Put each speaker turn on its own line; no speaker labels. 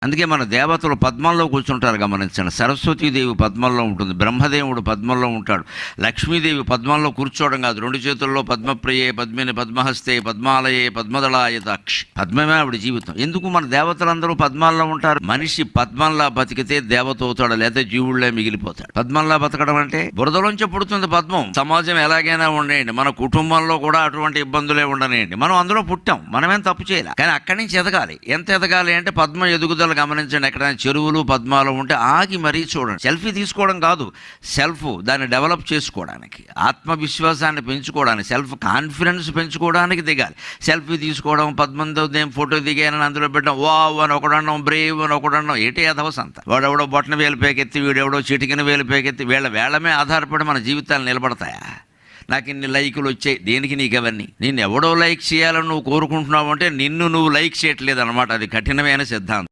అందుకే మన దేవతలు పద్మంలో కూర్చుంటారు, గమనించండి. సరస్వతీదేవి పద్మంలో ఉంటుంది, బ్రహ్మదేవుడు పద్మంలో ఉంటాడు. లక్ష్మీదేవి పద్మంలో కూర్చోవడం కాదు, రెండు చేతుల్లో పద్మప్రియే పద్మిని పద్మహస్తే పద్మాలయే పద్మదళాయతాక్షి, పద్మమే ఆవిడ జీవితం. ఎందుకు మన దేవతలందరూ పద్మాల్లో ఉంటారు? మనిషి పద్మంలా బతికితే దేవత అవుతాడు, లేదా జీవుళ్లే మిగిలిపోతాడు. పద్మంలా బతకడం అంటే బురదలోంచి పుడుతుంది పద్మం. సమాజం ఎలాగైనా ఉండేయండి, మన కుటుంబంలో కూడా అటువంటి ఇబ్బందులే ఉండనేయండి, మనం అందులో పుట్టాం, మనమేం తప్పు చేయాలి. కానీ అక్కడి నుంచి ఎదగాలి. ఎంత ఎదగాలి అంటే పద్మ ఎదుగుదల గమనించండి. ఎక్కడైనా చెరువులు పద్మాలు ఉంటే ఆగి మరీ చూడండి. సెల్ఫీ తీసుకోవడం కాదు, సెల్ఫ్ దాన్ని డెవలప్ చేసుకోవడానికి, ఆత్మవిశ్వాసాన్ని పెంచుకోవడానికి, సెల్ఫ్ కాన్ఫిడెన్స్ పెంచుకోవడానికి దిగాలి. సెల్ఫీ తీసుకోవడం, పద్మంతో నేను ఫోటో దిగానని అందులో పెట్టడం, వావ్ అని ఒకడన్నాం, బ్రేవ్ అని ఒకడన్నాం, ఏంటి అధవసంత. వాడెవడో బొట్టన వేలు పేకెత్తి, వీడెవడో చిటికిన వేలు పేకెత్తి, వేళమే ఆధారపడి మన జీవితాలు నిలబడతాయా? నాకు ఇన్ని లైకులు వచ్చాయి, దేనికి నీకు అవన్నీ? నిన్ను ఎవడో లైక్ చేయాలని నువ్వు కోరుకుంటున్నావు అంటే నిన్ను నువ్వు లైక్ చేయట్లేదు అనమాట. అది కఠినమైన సిద్ధాంతం.